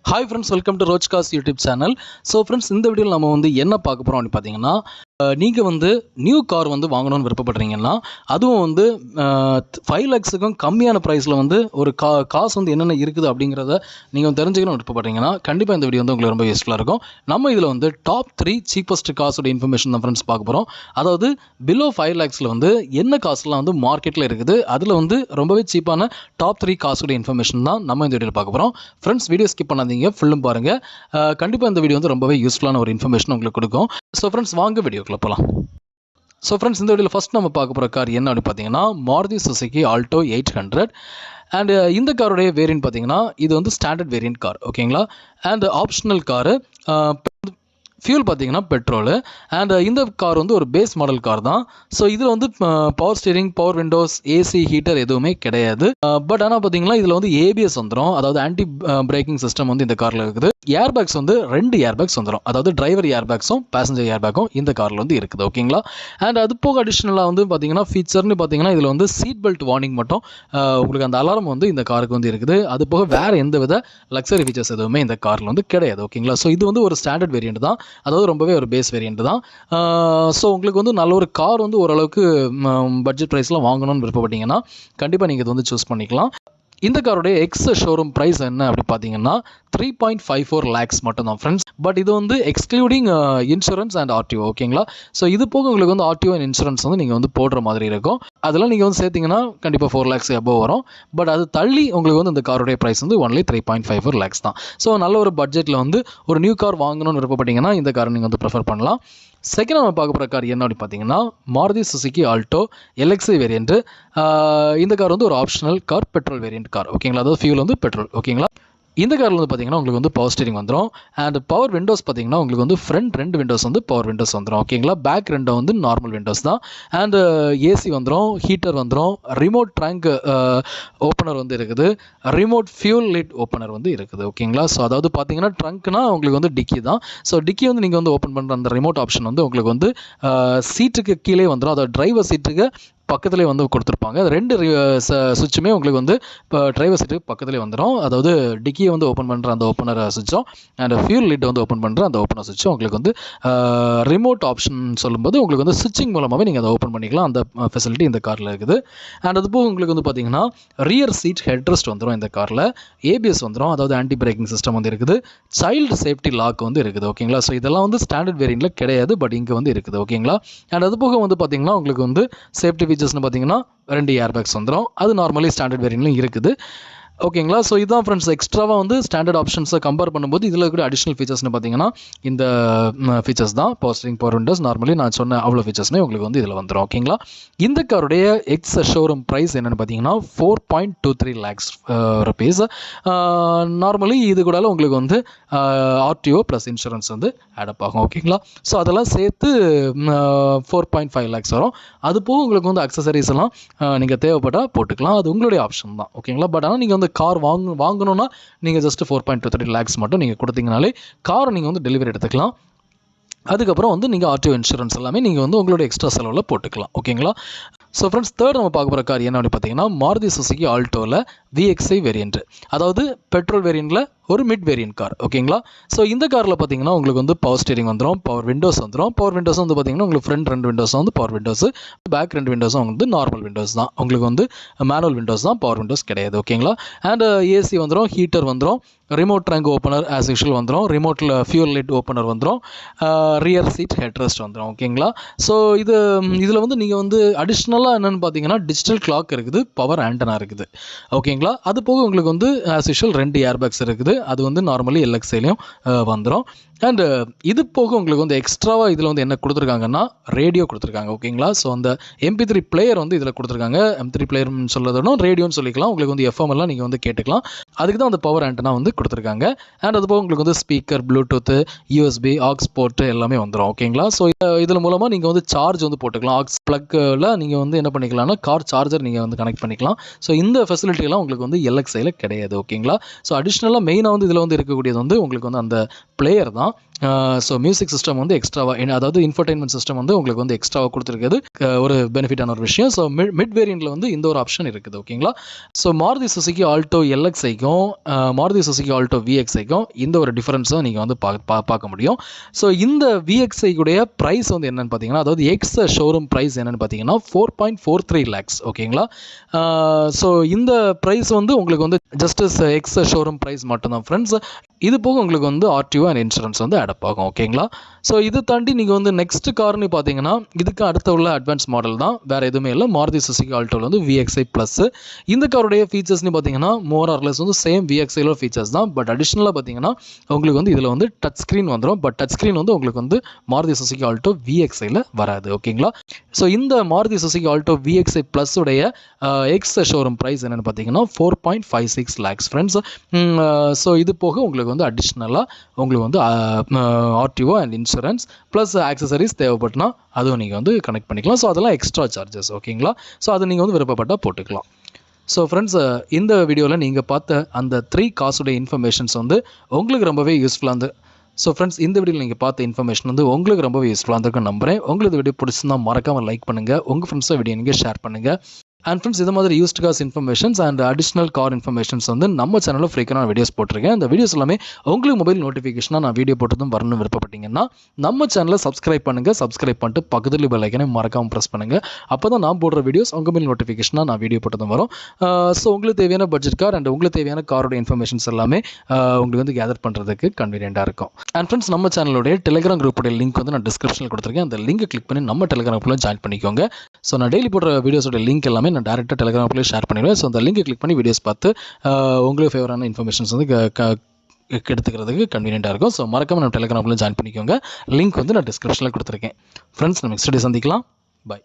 Hi friends, welcome to Rochcast YouTube channel. So friends, இந்த வீடியோவில் நம்ம வந்து என்ன பார்க்க போகிறோம் அப்படின்னு பார்த்தீங்கன்னா, நீங்கள் வந்து நியூ கார் வந்து வாங்கணும்னு விருப்பப்படுறீங்கன்னா, அதுவும் வந்து 5 lakhsக்கும் கம்மியான ப்ரைஸில் வந்து ஒரு காசு வந்து என்னென்ன இருக்குது அப்படிங்கிறத நீங்கள் தெரிஞ்சுக்கணும்னு விருப்பப்படுறீங்கன்னா, கண்டிப்பாக இந்த வீடியோ வந்து உங்களுக்கு ரொம்ப யூஸ்ஃபுல்லாக இருக்கும். நம்ம இதில் வந்து டாப் 3 சீப்பஸ்ட் காசோட இன்ஃபர்மேஷன் தான் ஃப்ரெண்ட்ஸ் பார்க்க போகிறோம். அதாவது பிலோ 5 lakhsல வந்து என்ன காசுலாம் வந்து மார்க்கெட்டில் இருக்குது, அதில் வந்து ரொம்பவே சீப்பான டாப் 3 காசோட இன்ஃபர்மேஷன் தான் நம்ம இந்த வீடியோவில் பார்க்க போகிறோம். ஃப்ரெண்ட்ஸ், வீடியோ ஸ்கிப் பண்ணாதீங்க, ஃபுல்லும் பாருங்கள். கண்டிப்பாக இந்த வீடியோ வந்து ரொம்பவே யூஸ்ஃபுல்லான ஒரு இன்ஃபர்மேஷன் உங்களுக்கு கொடுக்கும். ஸோ ஃப்ரெண்ட்ஸ், வாங்க வீடியோக்குள்ள போகலாம். ஸோ ஃப்ரெண்ட்ஸ், இந்த வீடியோவில் ஃபஸ்ட் நம்ம பார்க்க போகிற கார் என்ன அப்படின்னு பார்த்தீங்கன்னா, மாருதி சுசுகி ஆல்டோ 800. அண்ட் இந்த காரோடைய வேரியன்ட் பார்த்தீங்கன்னா, இது வந்து ஸ்டாண்டர்ட் வேரியன்ட் கார், ஓகேங்களா. அண்ட் ஆப்ஷனல் காரு, ஃபியூல் பார்த்தீங்கன்னா பெட்ரோலு. அண்ட் இந்த கார் வந்து ஒரு பேஸ் மாடல் கார் தான். ஸோ இதில் வந்து power steering, power Windows, AC, heater எதுவுமே கிடையாது. பட் ஆனால் பார்த்தீங்கன்னா இதில் வந்து ஏபிஎஸ் வந்துடும், அதாவது ஆன்டி பிரேக்கிங் சிஸ்டம் வந்து இந்த காரில் இருக்குது. ஏர்பேக்ஸ் வந்து 2 ஏர்பேக்ஸ் வந்துடும், அதாவது டிரைவர் ஏர்பேக்ஸும் பேசஞ்சர் ஏர்பேக்கும் இந்த காரில் வந்து இருக்குது, ஓகேங்களா. அண்ட் அது போக அடிஷ்னலாக வந்து பார்த்தீங்கன்னா ஃபீச்சர்னு பார்த்தீங்கன்னா இதில் வந்து சீட் பெல்ட் வார்னிங் மட்டும் உங்களுக்கு அந்த அலாரம் வந்து இந்த காருக்கு வந்து இருக்குது. அது போக வேறு எந்த வித லக்ஸரி ஃபீச்சர்ஸ் எதுவுமே இந்த காரில் வந்து கிடையாது, ஓகேங்களா. ஸோ இது வந்து ஒரு ஸ்டாண்டர்ட் வேரியன்ட் தான், அதாவது ரொம்பவே ஒரு பேஸ் வேரியன்ட் தான். ஸோ உங்களுக்கு வந்து நல்ல ஒரு கார் வந்து ஓரளவுக்கு பட்ஜெட் ப்ரைஸில் வாங்கணும்னு விருப்பப்பட்டீங்கன்னா கண்டிப்பாக நீங்கள் இது வந்து சூஸ் பண்ணிக்கலாம். இந்த காரோடைய எக்ஸ் ஷோரூம் ப்ரைஸ் என்ன அப்படி பார்த்தீங்கன்னா 3.54 lakhs மட்டும்தான் ஃப்ரெண்ட்ஸ். பட் இது வந்து எக்ஸ்க்ளூடிங் இன்சூரன்ஸ் அண்ட் ஆர்டிஓ, ஓகேங்களா. ஸோ இது போக உங்களுக்கு வந்து ஆர்டிஓ அண்ட் இன்சூரன்ஸ் வந்து நீங்கள் வந்து போடுற மாதிரி இருக்கும். அதெல்லாம் நீங்கள் வந்து சேர்த்திங்கன்னா கண்டிப்பாக 4 lakhs above வரும். பட் அது தள்ளி உங்களுக்கு வந்து இந்த காரோடைய ப்ரைஸ் வந்து ஒன்லி 3.54 lakhs தான். ஸோ நல்ல ஒரு பட்ஜெட்டில் வந்து ஒரு நியூ கார் வாங்கணும்னு விருப்பப்பட்டீங்கன்னா இந்த காரை நீங்கள் வந்து ப்ரிஃபர் பண்ணலாம். செகண்ட் நம்ம பார்க்க போகிற கார் என்ன அப்படின்னு பார்த்தீங்கன்னா, Maruti Suzuki Alto LXI variant. இந்த கார் வந்து ஒரு optional car, petrol variant car, ஓகேங்களா. அதாவது ஃபியூல் வந்து பெட்ரோல், ஓகேங்களா. இந்த காரில் வந்து பார்த்தீங்கன்னா உங்களுக்கு வந்து பவர் ஸ்டீரிங் வந்துடும். அண்ட் பவர் விண்டோஸ் பார்த்தீங்கன்னா உங்களுக்கு வந்து ஃப்ரண்ட் 2 விண்டோஸ் வந்து பவர் விண்டோஸ் வந்துடும், ஓகேங்களா. பேக் 2 வந்து நார்மல் விண்டோஸ் தான். அண்ட் ஏசி வந்துடும், ஹீட்டர் வந்துடும், ரிமோட் ட்ரங்க் ஓப்பனர் வந்து இருக்குது, ரிமோட் ஃபியூல் லிட் ஓப்பனர் வந்து இருக்குது, ஓகேங்களா. ஸோ அதாவது பார்த்தீங்கன்னா ட்ரங்க்னா உங்களுக்கு வந்து டிக்கி தான். ஸோ டிக்கி வந்து நீங்கள் வந்து ஓப்பன் பண்ணுற அந்த ரிமோட் ஆப்ஷன் வந்து உங்களுக்கு வந்து சீட்டுக்கு கீழே வந்துடும், அதாவது டிரைவர் சீட்டுக்கு பக்கத்துலேயே வந்து கொடுத்துருப்பாங்க. 2 சுவிட்சுமே உங்களுக்கு வந்து இப்போ டிரைவர் சீட்டுக்கு பக்கத்துலேயே வந்துடும். அதாவது டிக்கியை வந்து ஓப்பன் பண்ணுற அந்த ஓப்பனர் சுவிட்சும் அண்ட் ஃபியூல் லிட் வந்து ஓப்பன் பண்ணுற அந்த ஓப்பனர் சுவிட்சும் உங்களுக்கு வந்து ரிமோட் ஆப்ஷன் சொல்லும்போது உங்களுக்கு வந்து சுவிட்சிங் மூலமாகவே நீங்கள் அதை ஓப்பன் பண்ணிக்கலாம். அந்த ஃபெசிலிட்டி இந்த காரில் இருக்குது. அண்ட் அது போக உங்களுக்கு வந்து பார்த்தீங்கன்னா ரியர் சீட் ஹெட்ரெஸ்ட் வந்துடும் இந்த காரில், ஏபிஎஸ் வந்துடும், அதாவது ஆன்டி பிரேக்கிங் சிஸ்டம் வந்து இருக்குது, சைல்டு சேஃப்டி லாக் வந்து இருக்குது, ஓகேங்களா. ஸோ இதெல்லாம் வந்து ஸ்டாண்டர்ட் வேரியண்ட்டில் கிடையாது, பட் இங்கே வந்து இருக்குது, ஓகேங்களா. அண்ட் அது போக வந்து பார்த்தீங்கன்னா உங்களுக்கு வந்து சேஃப்டி ஃபீச்சர்ஸ்னு பார்த்தீங்கன்னா 2 ஏர்பேக்ஸ் வந்துடும், அது நார்மலி ஸ்டாண்டர்ட் வேரியன்ட்லையும் இருக்குது, ஓகேங்களா. ஸோ இதுதான் ஃப்ரெண்ட்ஸ், எக்ஸ்ட்ராவாக வந்து ஸ்டாண்டர்ட் ஆப்ஷன்ஸை கம்பேர் பண்ணும்போது இதில் இருக்கிற அடிஷ்னல் ஃபீச்சர்ஸ்னு பார்த்தீங்கன்னா இந்த ஃபீச்சர்ஸ் தான். Power steering, power Windows, normally நான் சொன்ன அவ்வளோ ஃபீச்சர்ஸ்மே உங்களுக்கு வந்து இதில் வந்துடும், ஓகேங்களா. இந்த காருடைய எக்ஸ் ஷோரூம் ப்ரைஸ் என்னென்னு பார்த்தீங்கன்னா 4.23 lakhs rupees. நார்மலி இது கூட உங்களுக்கு வந்து ஆர்டிஓ ப்ளஸ் இன்சூரன்ஸ் வந்து ஆடப் ஆகும், ஓகேங்களா. ஸோ அதெல்லாம் சேர்த்து 4.5 lakhs வரும். அது போக உங்களுக்கு வந்து அக்சசரிஸ் எல்லாம் நீங்கள் தேவைப்பட்டால் போட்டுக்கலாம், அது உங்களுடைய ஆப்ஷன் தான், ஓகேங்களா. பட் ஆனால் நீங்கள் வந்து கார் வாங்கணும்னா நீங்கள் ஜஸ்ட் 4.23 lakhs மட்டும் நீங்கள் கொடுத்தீங்கனாலே காரை நீங்கள் வந்து டெலிவரி எடுத்துக்கலாம். அதுக்கப்புறம் வந்து நீங்கள் ஆர்டிஓ இன்சூரன்ஸ் எல்லாமே நீங்கள் வந்து உங்களோட எக்ஸ்ட்ரா செலவில் போட்டுக்கலாம், ஓகேங்களா. ஸோ ஃப்ரெண்ட்ஸ், தேர்ட் நம்ம பார்க்க போகிற கார் என்ன அப்படின்னு பார்த்தீங்கன்னா மாருதி சுசுகி ஆல்டோவில் விஎக்ஸ்ஐ வேரியன்ட், அதாவது பெட்ரோல் வேரியண்ட்டில் ஒரு மிட் வேரியன்ட் கார், ஓகேங்களா. ஸோ இந்த காரில் பார்த்தீங்கன்னா உங்களுக்கு வந்து பவர் ஸ்டீரிங் வந்துடும், பவர் விண்டோஸ் வந்துடும். பவர் விண்டோஸ் வந்து பார்த்தீங்கன்னா உங்களுக்கு ஃப்ரண்ட் 2 விண்டோஸ் வந்து பவர் விண்டோஸ், பேக் 2 விண்டோஸும் வந்து நார்மல் விண்டோஸ் தான், உங்களுக்கு வந்து மேனுவல் விண்டோஸ் தான், பவர் விண்டோஸ் கிடையாது, ஓகேங்களா. அண்ட் ஏசி வந்துடும், ஹீட்டர் வந்துடும், remote trunk opener as usual வந்துடும், ரிமோட்டில் ஃபியூல் லிட் ஓப்பனர் வந்துடும், ரியர் சீட் ஹெட்ரெஸ்ட் வந்துடும், ஓகேங்களா. ஸோ இதில் வந்து நீங்கள் வந்து அடிஷ்னலாக என்னென்னு பார்த்தீங்கன்னா டிஜிட்டல் கிளாக் இருக்குது, பவர் ஆண்டனா இருக்குது, ஓகேங்களா. அது போக உங்களுக்கு வந்து ஆஸ் யூஷுவல் 2 ஏர்பேக்ஸ் இருக்குது, அது வந்து நார்மலி எல்எக்ஸ்ஐலையும் வந்துடும். அண்டு இது போக உங்களுக்கு வந்து எக்ஸ்ட்ராவாக இதில் வந்து என்ன கொடுத்துருக்காங்கன்னா ரேடியோ கொடுத்துருக்காங்க, ஓகேங்களா. ஸோ அந்த MP3 பிளேயர் வந்து இதில் கொடுத்துருக்காங்க. MP3 பிளேயர்னு சொல்கிறதுனா ரேடியோன்னு சொல்லிக்கலாம், உங்களுக்கு வந்து FM எல்லாம் நீங்கள் வந்து கேட்டுக்கலாம். அதுக்கு தான் அந்த பவர் ஆண்டனா வந்து கொடுத்துருக்காங்க. அண்ட் அது போக உங்களுக்கு வந்து speaker, Bluetooth, USB, aux port எல்லாமே வந்துடும், ஓகேங்களா. ஸோ இதில் மூலமாக நீங்கள் வந்து சார்ஜ் வந்து போட்டுக்கலாம், ஆக்ஸ் ப்ளக்கில் நீங்கள் வந்து என்ன பண்ணிக்கலாம்னா கார் சார்ஜர் நீங்கள் வந்து கனெக்ட் பண்ணிக்கலாம். ஸோ இந்த ஃபெசிலிட்டியெல்லாம் உங்களுக்கு வந்து எல்எக்ஸ்ஐயில் கிடையாது, ஓகேங்களா. ஸோ அடிஷ்னலாக மெயினாக வந்து இதில் வந்து இருக்கக்கூடியது வந்து உங்களுக்கு வந்து அந்த பிளேயர் தான். ஸோ மியூசிக் சிஸ்டம் வந்து எக்ஸ்ட்ராவாக அதாவது இன்ஃபர்டைன்மெண்ட் சிஸ்டம் வந்து உங்களுக்கு வந்து எக்ஸ்ட்ராவாக கொடுத்துருக்குது ஒரு பெனிஃபிட்டான ஒரு விஷயம். ஸோ மிட் வேரியண்ட்டில் வந்து இந்த ஒரு ஆப்ஷன் இருக்குது. ஓகேங்களா. ஸோ மாருதி சுசுகி ஆல்டோ எல்எக்ஸ்ஐக்கும் மாருதி சுசுகி ஆல்டோ விஎக்ஸ்ஐக்கும் இந்த ஒரு டிஃபரன்ஸும் நீங்கள் வந்து பார்க்க முடியும். ஸோ இந்த விஎக்ஸ்ஐக்குடைய ப்ரைஸ் வந்து என்னென்னு பார்த்தீங்கன்னா, அதாவது எக்ஸ் ஷோரூம் ப்ரைஸ் என்னென்னு பார்த்தீங்கன்னா 4.43 lakhs. ஓகேங்களா. ஸோ இந்த ப்ரைஸ் வந்து உங்களுக்கு வந்து ஜஸ்ட் எக்ஸ் ஷோரூம் ப்ரைஸ் மட்டும்தான் ஃப்ரெண்ட்ஸ். இது போக உங்களுக்கு வந்து ஆர்டிஓ அண்ட் இன்சூரன்ஸ் வந்து அடப் ஆகும். ஓகேங்களா. ஸோ இதை தாண்டி நீங்கள் வந்து நெக்ஸ்ட் கார்னு பார்த்தீங்கன்னா இதுக்கு அடுத்த உள்ள அட்வான்ஸ் மாடல் தான், வேறு எதுவுமே இல்லை. மாருதி சுசுகி ஆல்டோவில் வந்து விஎக்ஸ்ஐ ப்ளஸ். இந்த காருடைய ஃபீச்சர்ஸ்னு பார்த்தீங்கன்னா மோர் ஆர்லெஸ் வந்து சேம் விஎக்ஸ்ஐல ஃபீச்சர்ஸ் தான். பட் அடிஷ்னலாக பார்த்தீங்கன்னா உங்களுக்கு வந்து இதில் வந்து டச் ஸ்க்ரீன் வந்துடும். பட் டச் ஸ்க்ரீன் வந்து உங்களுக்கு வந்து மாருதி சுசுகி ஆல்டோ விஎக்ஸ்ஐல வராது. ஓகேங்களா. ஸோ இந்த Maruti Suzuki Alto VXi plus உடைய எக்ஸ் ஷோரூம் ப்ரைஸ் என்னென்னு பார்த்தீங்கன்னா 4.56 lakhs ஃப்ரெண்ட்ஸ். ஸோ இது போக உங்களுக்கு வந்து அடிஷ்னலாக உங்களுக்கு வந்து RTO and insurance plus accessories தேவைப்பட்டுனா அதுவும் நீங்கள் வந்து கனெக்ட் பண்ணிக்கலாம். ஸோ அதெல்லாம் எக்ஸ்ட்ரா சார்ஜஸ். ஓகேங்களா. ஸோ அதை நீங்கள் வந்து விருப்பப்பட்டால் போட்டுக்கலாம். ஸோ ஃப்ரெண்ட்ஸ், இந்த வீடியோவில் நீங்கள் பார்த்த அந்த 3 காசுடைய இன்ஃபர்மேஷன்ஸ் வந்து உங்களுக்கு ரொம்பவே யூஸ்ஃபுல்லாக இருந்து. ஸோ ஃப்ரெண்ட்ஸ், இந்த வீடியோவில் நீங்கள் பார்த்த இன்ஃபர்மேஷன் வந்து உங்களுக்கு ரொம்பவே யூஸ்ஃபுல்லாக இருந்திருக்குன்னு நம்புகிறேன். உங்களுக்கு வீடியோ பிடிச்சிருந்தா மறக்காமல் லைக் பண்ணுங்கள், உங்கள் ஃப்ரெண்ட்ஸை வீடியோ நீங்கள் ஷேர் பண்ணுங்கள். அண்ட் ஃப்ரெண்ட்ஸ், இது மாதிரி used cars informations and additional car informations வந்து நம்ம சேனலில் ஃப்ரீக்கான வீடியோஸ் போட்டிருக்கேன். அந்த வீடியோஸ் எல்லாமே உங்களுக்கு மொபைல் நோட்டிஃபிகேஷனாக நான் வீடியோ போட்டதும் வரணும்னு விருப்பப்பட்டீங்கன்னா நம்ம சேனலை சப்ஸ்கிரைப் பண்ணுங்கள். சப்ஸ்கிரைப் பண்ணிட்டு பக்கத்தில் பெல் ஐக்கனை மறக்காமல் ப்ரெஸ் பண்ணுங்கள். அப்போ தான் நான் போடுற வீடியோஸ் உங்கள் மொபைல் நோட்டிஃபிகேஷனாக நான் வீடியோ போட்டதும் வரும். ஸோ உங்களுக்கு தேவையான பட்ஜெட் கார் அண்ட் உங்களுக்கு தேவையான காரோட இன்ஃபர்மேஷன்ஸ் எல்லாமே உங்களுக்கு வந்து கேதர் பண்ணுறதுக்கு கன்வீனியண்ட்டாக இருக்கும். அண்ட் ஃப்ரெண்ட்ஸ், நம்ம சேனலுடைய டெலிகிராம் குரூப்போட லிங்க் வந்து நான் டிஸ்கிரிப்ஷனில் கொடுத்துருக்கேன். அந்த லிங்கை கிளிக் பண்ணி நம்ம டெலிகிராம் குரூப்பில் ஜாயின் பண்ணிக்கோங்க. ஸோ நான் டெய்லி போடுற வீடியோஸோட லிங்க் எல்லாமே நான் டேரெக்டாக டெலிகிராம் ஷேர் பண்ணிடுவேன். ஸோ அந்த லிங்கை கிளிக் பண்ணி வீடியோஸ் பார்த்து உங்களுக்கு ஃபேவரான இன்ஃபர்மேஷன்ஸ் வந்து எடுத்துக்கிறதுக்கு கன்வீனியண்ட்டாக இருக்கும். ஸோ மறக்காம நம்ம டெலிகிராமில் ஜாயின் பண்ணிக்கோங்க. லிங்க் வந்து நான் டிஸ்கிரிப்ஷனில் கொடுத்துருக்கேன். ஃப்ரெண்ட்ஸ், நம்ம நெக்ஸ்ட் டே சந்திக்கலாம். பாய்.